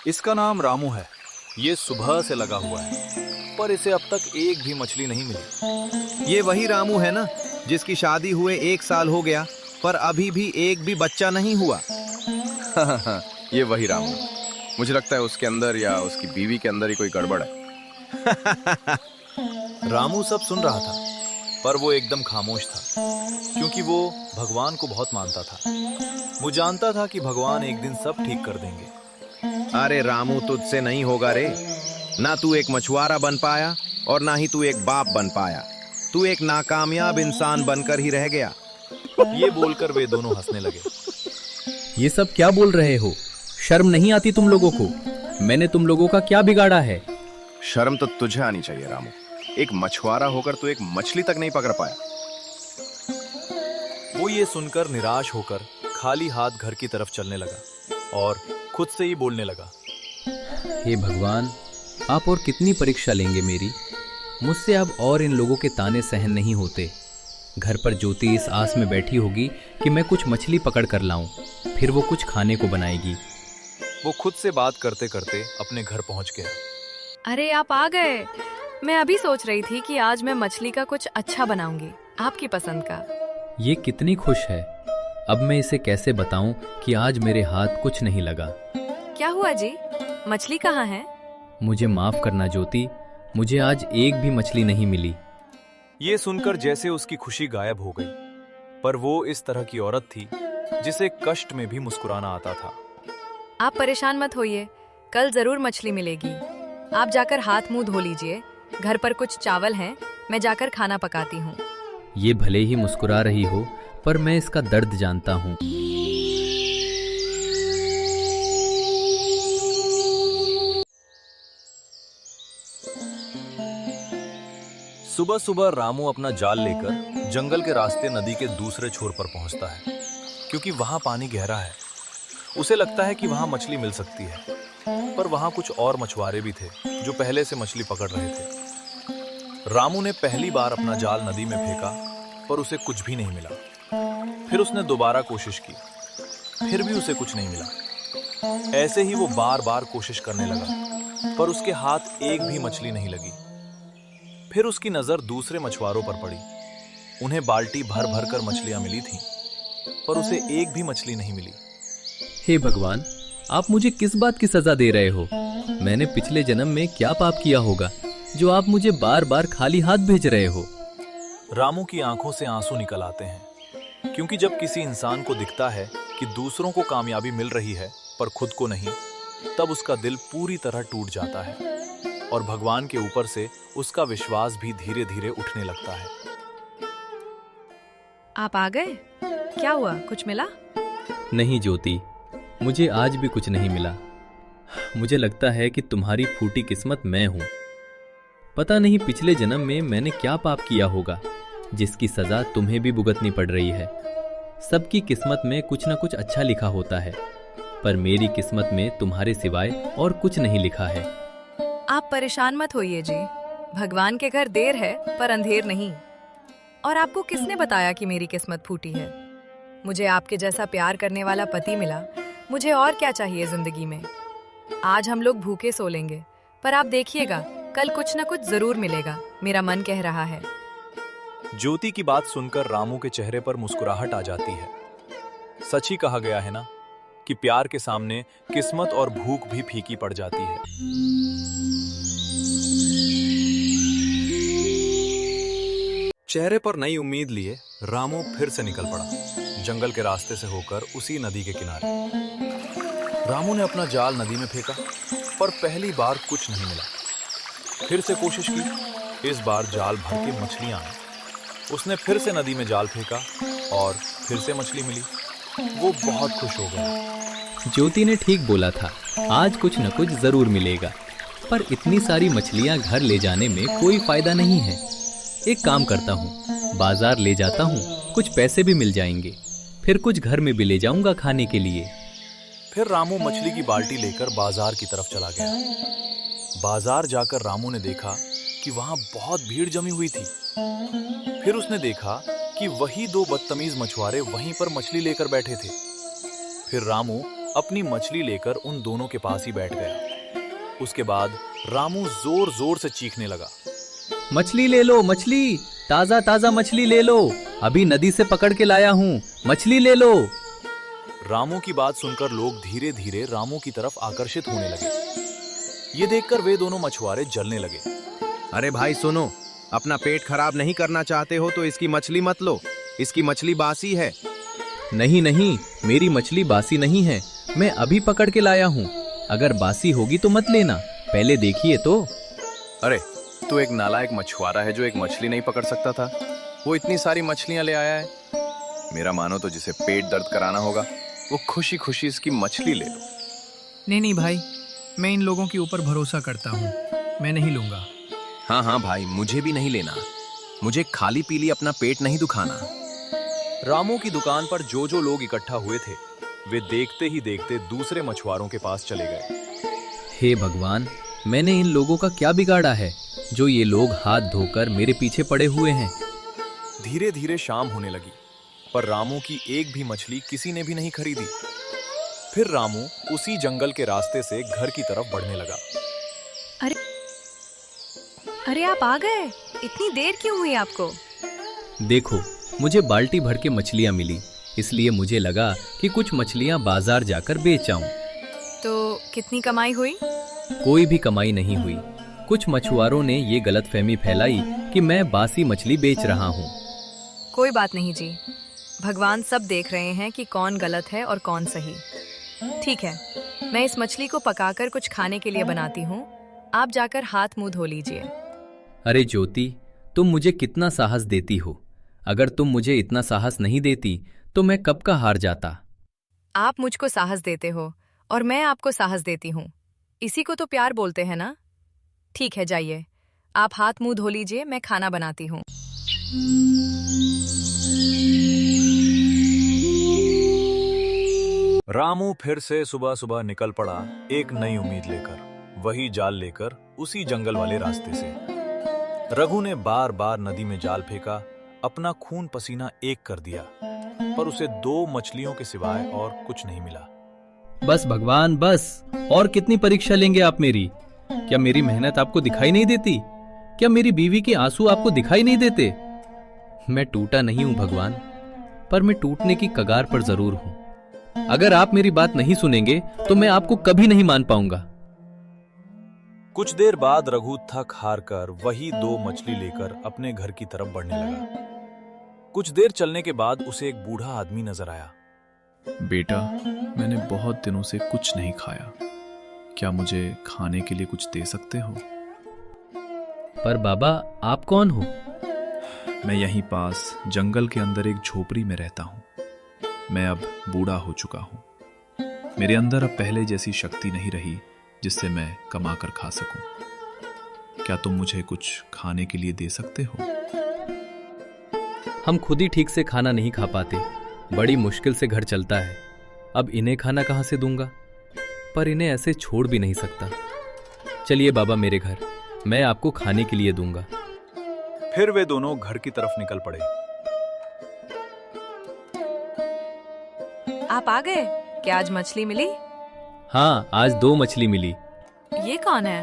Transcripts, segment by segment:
इसका नाम रामू है। ये सुबह से लगा हुआ है, पर इसे अब तक एक भी मछली नहीं मिली। ये वही रामू है ना, जिसकी शादी हुए 1 साल हो गया पर अभी भी एक भी बच्चा नहीं हुआ। हाँ, ये वही रामू। मुझे लगता है उसके अंदर या उसकी बीवी के अंदर ही कोई गड़बड़ है। रामू सब सुन रहा था, पर वो एकदम खामोश था, क्योंकि वो भगवान को बहुत मानता था। वो जानता था कि भगवान एक दिन सब ठीक कर देंगे। अरे रामू, तुझसे नहीं होगा रे। ना तू एक मछुआरा बन पाया और ना ही तू एक बाप बन पाया। तू एक नाकामयाब इंसान बनकर ही रह गया। ये बोलकर वे दोनों हंसने लगे। ये सब क्या बोल रहे हो? शर्म नहीं आती तुम लोगों को? मैंने तुम लोगों का क्या बिगाड़ा है? शर्म तो तुझे आनी चाहिए रामू। एक मछुआरा होकर तू एक मछली तक नहीं पकड़ पाया। वो ये सुनकर निराश होकर खाली हाथ घर की तरफ चलने लगा और खुद से ही बोलने लगा। हे भगवान, आप और कितनी परीक्षा लेंगे मेरी? मुझसे अब और इन लोगों के ताने सहन नहीं होते। घर पर ज्योति इस आस में बैठी होगी कि मैं कुछ मछली पकड़ कर लाऊं, फिर वो कुछ खाने को बनाएगी। वो खुद से बात करते करते अपने घर पहुंच गया। अरे आप आ गए। मैं अभी सोच रही थी कि आज मैं मछली का कुछ अच्छा बनाऊंगी, आपकी पसंद का। ये कितनी खुश है। अब मैं इसे कैसे बताऊं कि आज मेरे हाथ कुछ नहीं लगा। क्या हुआ जी? मछली कहाँ है? मुझे माफ करना ज्योति, मुझे आज एक भी मछली नहीं मिली। ये सुनकर जैसे उसकी खुशी गायब हो गई, पर वो इस तरह की औरत थी जिसे कष्ट में भी मुस्कुराना आता था। आप परेशान मत होइए, कल जरूर मछली मिलेगी। आप जाकर हाथ मुंह धो लीजिए। घर पर कुछ चावल हैं, मैं जाकर खाना पकाती हूँ। ये भले ही मुस्कुरा रही हो, पर मैं इसका दर्द जानता हूँ। सुबह सुबह रामू अपना जाल लेकर जंगल के रास्ते नदी के दूसरे छोर पर पहुंचता है, क्योंकि वहां पानी गहरा है। उसे लगता है कि वहां मछली मिल सकती है, पर वहां कुछ और मछुआरे भी थे जो पहले से मछली पकड़ रहे थे। रामू ने पहली बार अपना जाल नदी में फेंका, पर उसे कुछ भी नहीं मिला। फिर उसने दोबारा कोशिश की, फिर भी उसे कुछ नहीं मिला। ऐसे ही वो बार बार कोशिश करने लगा, पर उसके हाथ एक भी मछली नहीं लगी। फिर उसकी नजर दूसरे मछुआरों पर पड़ी। उन्हें बाल्टी भर भर कर मछलियां मिली थीं, पर उसे एक भी मछली नहीं मिली। हे भगवान, आप मुझे किस बात की सजा दे रहे हो? मैंने पिछले जन्म में क्या पाप किया होगा जो आप मुझे बार बार खाली हाथ भेज रहे हो? रामू की आंखों से आंसू निकल आते हैं, क्योंकि जब किसी इंसान को दिखता है कि दूसरों को कामयाबी मिल रही है पर खुद को नहीं, तब उसका दिल पूरी तरह टूट जाता है और भगवान के ऊपर से उसका विश्वास भी धीरे धीरे उठने लगता है। आप आ गए? क्या हुआ, कुछ मिला? नहीं ज्योति, मुझे आज भी कुछ नहीं मिला। मुझे लगता है कि तुम्हारी फूटी किस्मत मैं हूं। पता नहीं पिछले जन्म में मैंने क्या पाप किया होगा जिसकी सजा तुम्हें भी भुगतनी पड़ रही है। सबकी किस्मत में कुछ ना कुछ अच्छा लिखा होता है, पर मेरी किस्मत में तुम्हारे सिवाय और कुछ नहीं लिखा है। आप परेशान मत होइए जी, भगवान के घर देर है पर अंधेर नहीं। और आपको किसने बताया कि मेरी किस्मत फूटी है? मुझे आपके जैसा प्यार करने वाला पति मिला। मुझे और क्या चाहिए जिंदगी में? आज हम लोग भूखे सो लेंगे, पर आप देखिएगा कल कुछ न कुछ जरूर मिलेगा, मेरा मन कह रहा है। ज्योति की बात सुनकर रामू के चेहरे पर मुस्कुराहट आ जाती है। सच ही कहा गया है ना कि प्यार के सामने किस्मत और भूख भी फीकी पड़ जाती है। चेहरे पर नई उम्मीद लिए रामू फिर से निकल पड़ा, जंगल के रास्ते से होकर उसी नदी के किनारे। रामू ने अपना जाल नदी में फेंका, पर पहली बार कुछ नहीं मिला। फिर से कोशिश की, इस बार जाल भर के मछलियां आई। उसने फिर से नदी में जाल फेंका और फिर से मछली मिली। वो बहुत खुश हो गया। ज्योति ने ठीक बोला था, आज कुछ न कुछ जरूर मिलेगा। पर इतनी सारी मछलियां घर ले जाने में कोई फायदा नहीं है। एक काम करता हूँ, बाजार ले जाता हूँ, कुछ पैसे भी मिल जाएंगे, फिर कुछ घर में भी ले जाऊंगा खाने के लिए। फिर रामू मछली की बाल्टी लेकर बाजार की तरफ चला गया। बाजार जाकर रामू ने देखा कि वहां बहुत भीड़ जमी हुई थी। फिर उसने देखा कि वही दो बदतमीज मछुआरे वहीं पर मछली लेकर बैठे थे। फिर रामू अपनी मछली लेकर उन दोनों के पास ही बैठ गया। उसके बाद रामू जोर जोर से चीखने लगा। मछली ले लो, मछली, ताजा ताजा मछली ले लो, अभी नदी से पकड़ के लाया हूँ, मछली ले लो। रामू की बात सुनकर लोग धीरे धीरे रामू की तरफ आकर्षित होने लगे। ये देखकर वे दोनों मछुआरे जलने लगे। अरे भाई सुनो, अपना पेट खराब नहीं करना चाहते हो तो इसकी मछली मत लो, इसकी मछली बासी है। नहीं नहीं, मेरी मछली बासी नहीं है, मैं अभी पकड़ के लाया हूँ। अगर बासी होगी तो मत लेना, पहले देखिए तो। अरे तू एक नालायक मछुआरा है जो एक मछली नहीं पकड़ सकता था, वो इतनी सारी मछलियां ले आया है। मेरा मानो तो जिसे पेट दर्द कराना होगा वो खुशी खुशी इसकी मछली ले लो। नहीं नहीं भाई, मैं इन लोगों के ऊपर भरोसा करता हूँ, मैं नहीं लूंगा। हाँ हाँ भाई, मुझे भी नहीं लेना, मुझे खाली पीली अपना पेट नहीं दुखाना। रामू की दुकान पर जो जो लोग इकट्ठा हुए थे वे देखते ही देखते दूसरे मछुआरों के पास चले गए। हे भगवान, मैंने इन लोगों का क्या बिगाड़ा है जो ये लोग हाथ धोकर मेरे पीछे पड़े हुए हैं। धीरे धीरे शाम होने लगी, पर रामू की एक भी मछली किसी ने भी नहीं खरीदी। फिर रामू उसी जंगल के रास्ते से घर की तरफ बढ़ने लगा। अरे आप आ गए, इतनी देर क्यों हुई आपको? देखो, मुझे बाल्टी भर के मछलियाँ मिली, इसलिए मुझे लगा कि कुछ मछलियाँ बाजार जाकर बेच आऊं। तो कितनी कमाई हुई? कोई भी कमाई नहीं हुई। कुछ मछुआरों ने ये गलतफहमी फैलाई कि मैं बासी मछली बेच रहा हूँ। कोई बात नहीं जी, भगवान सब देख रहे हैं कि कौन गलत है और कौन सही। ठीक है, मैं इस मछली को पकाकर कुछ खाने के लिए बनाती हूँ, आप जाकर हाथ मुंह धो लीजिए। अरे ज्योति, तुम मुझे कितना साहस देती हो। अगर तुम मुझे इतना साहस नहीं देती तो मैं कब का हार जाता। आप मुझको साहस देते हो और मैं आपको साहस देती हूँ, इसी को तो प्यार बोलते हैं ना। ठीक है, जाइए, आप हाथ मुंह धो लीजिए, मैं खाना बनाती हूँ। रामू फिर से सुबह सुबह निकल पड़ा, एक नई उम्मीद लेकर, वही जाल लेकर उसी जंगल वाले रास्ते से। रघु ने बार बार नदी में जाल फेंका, अपना खून पसीना एक कर दिया, पर उसे 2 मछलियों के सिवाय और कुछ नहीं मिला। बस भगवान बस, और कितनी परीक्षा लेंगे आप मेरी? क्या मेरी मेहनत आपको दिखाई नहीं देती? क्या मेरी बीवी के आंसू आपको दिखाई नहीं देते? मैं टूटा नहीं हूं भगवान, पर मैं टूटने की कगार पर जरूर हूं। अगर आप मेरी बात नहीं सुनेंगे तो मैं आपको कभी नहीं मान पाऊंगा। कुछ देर बाद रघु थक हार कर वही 2 मछली लेकर अपने घर की तरफ बढ़ने लगा। कुछ देर चलने के बाद उसे एक बूढ़ा आदमी नजर आया। बेटा, मैंने बहुत दिनों से कुछ नहीं खाया, क्या मुझे खाने के लिए कुछ दे सकते हो? पर बाबा, आप कौन हो? मैं यहीं पास जंगल के अंदर एक झोपड़ी में रहता हूँ। मैं अब बूढ़ा हो चुका हूँ, मेरे अंदर अब पहले जैसी शक्ति नहीं रही जिससे मैं कमा कर खा सकूं। क्या तुम मुझे कुछ खाने के लिए दे सकते हो? हम खुद ही ठीक से खाना नहीं खा पाते, बड़ी मुश्किल से घर चलता है। अब इन्हें खाना कहाँ से दूंगा? पर इन्हें ऐसे छोड़ भी नहीं सकता। चलिए बाबा मेरे घर, मैं आपको खाने के लिए दूंगा। फिर वे दोनों घर की तरफ निकल पड़े। आप आ गए? क्या आज मछली मिली? हाँ, आज 2 मछली मिली। ये कौन है?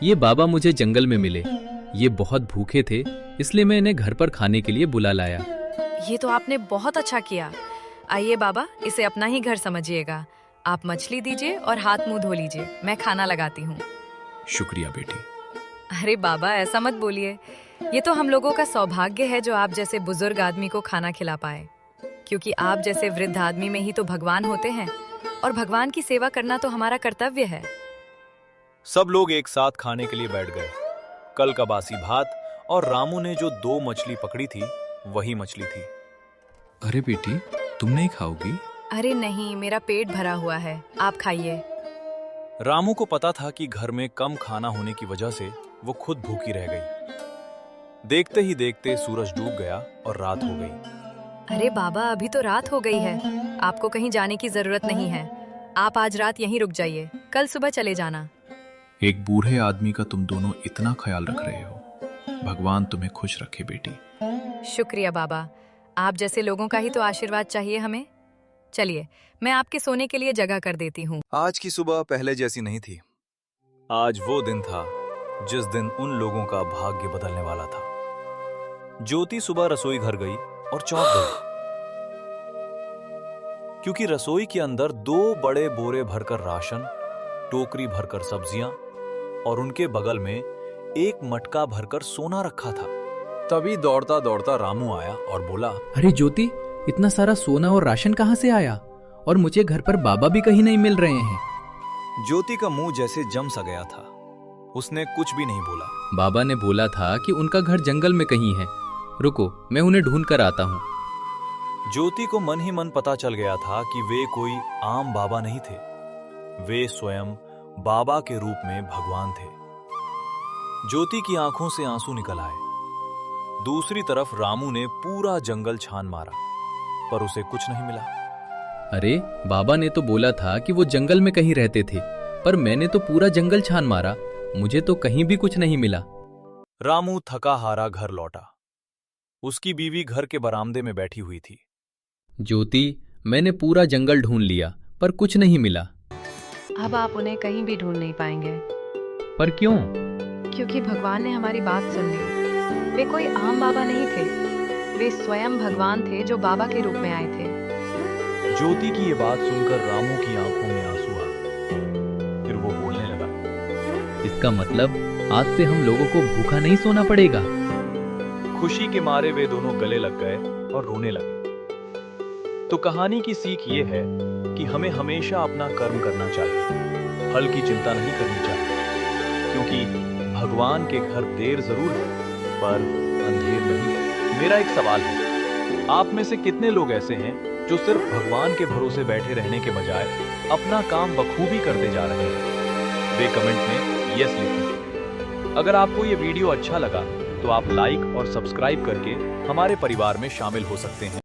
ये बाबा मुझे जंगल में मिले। ये बहुत भूखे थे, इसलिए मैं इन्हें घर पर खाने के लिए बुला लाया। ये तो आपने बहुत अच्छा किया। आइए बाबा, इसे अपना ही घर समझिएगा। आप मछली दीजिए और हाथ मुंह धो लीजिए, मैं खाना लगाती हूँ। शुक्रिया बेटी। अरे बाबा, ऐसा मत बोलिए। ये तो हम लोगों का सौभाग्य है जो आप जैसे बुजुर्ग आदमी को खाना खिला पाए, क्योंकि आप जैसे वृद्ध आदमी में ही तो भगवान होते हैं, और भगवान की सेवा करना तो हमारा कर्तव्य है। सब लोग एक साथ खाने के लिए बैठ गए। कल का बासी भात और रामू ने जो 2 मछली पकड़ी थी वही मछली थी। अरे बेटी, तुम नहीं खाओगी? अरे नहीं, मेरा पेट भरा हुआ है, आप खाइए। रामू को पता था कि घर में कम खाना होने की वजह से वो खुद भूखी रह गई। देखते ही देखते सूरज डूब गया और रात हो गई। अरे बाबा, अभी तो रात हो गई है, आपको कहीं जाने की जरूरत नहीं है। आप आज रात यहीं रुक जाइए, कल सुबह चले जाना। एक बूढ़े आदमी का तुम दोनों इतना ख्याल रख रहे हो, भगवान तुम्हें खुश रखे बेटी। शुक्रिया बाबा, आप जैसे लोगों का ही तो आशीर्वाद चाहिए हमें। चलिए, मैं आपके सोने के लिए जगह कर देती हूँ। आज की सुबह पहले जैसी नहीं थी। आज वो दिन था जिस दिन उन लोगों का भाग्य बदलने वाला था। ज्योति सुबह रसोई घर गई और चौंक गई, क्योंकि रसोई के अंदर 2 बड़े बोरे भरकर राशन, टोकरी भरकर सब्जियां और उनके बगल में एक मटका भरकर सोना रखा था। तभी दौड़ता दौड़ता रामू आया और बोला, अरे ज्योति, इतना सारा सोना और राशन कहाँ से आया? और मुझे घर पर बाबा भी कहीं नहीं मिल रहे हैं। ज्योति का मुंह जैसे जम सा गया था। उसने कुछ भी नहीं बोला। बाबा ने बोला था कि उनका घर जंगल में कहीं है। रुको, मैं उन्हें ढूंढ कर आता हूँ। ज्योति को मन ही मन पता चल गया था कि वे कोई आम बाबा नहीं थे। वे स्वयं बाबा के रूप में भगवान थे। ज्योति की आंखों से आंसू निकल आए। दूसरी तरफ रामू ने पूरा जंगल छान मारा, पर उसे कुछ नहीं मिला। अरे, बाबा ने तो बोला था कि वो जंगल में कहीं रहते थे, पर मैंने तो पूरा जंगल छान मारा, मुझे तो कहीं भी कुछ नहीं मिला। रामू थका हारा घर लौटा। उसकी बीवी घर के बरामदे में बैठी हुई थी। ज्योति, मैंने पूरा जंगल ढूंढ लिया, पर कुछ नहीं मिला। अब आप उन्हें कहीं भी ढूंढ नहीं पाएंगे, पर क्यों? क्योंकि भगवान ने हमारी बात सुन ली। वे कोई आम बाबा नहीं थे, वे स्वयं भगवान थे जो बाबा के रूप में आए थे। ज्योति की ये बात सुनकर रामू की आंखों में आंसू आ गए। फिर वो बोलने लगा, इसका मतलब आज से हम लोगों को भूखा नहीं सोना पड़ेगा। खुशी के मारे वे दोनों गले लग गए और रोने लगे। तो कहानी की सीख ये है कि हमें हमेशा अपना कर्म करना चाहिए, फल की चिंता नहीं करनी चाहिए, क्योंकि भगवान के घर देर जरूर है, पर अंधेर नहीं। मेरा एक सवाल है, आप में से कितने लोग ऐसे हैं जो सिर्फ भगवान के भरोसे बैठे रहने के बजाय अपना काम बखूबी करते जा रहे हैं? वे कमेंट में यस लिखें। अगर आपको ये वीडियो अच्छा लगा तो आप लाइक और सब्सक्राइब करके हमारे परिवार में शामिल हो सकते हैं।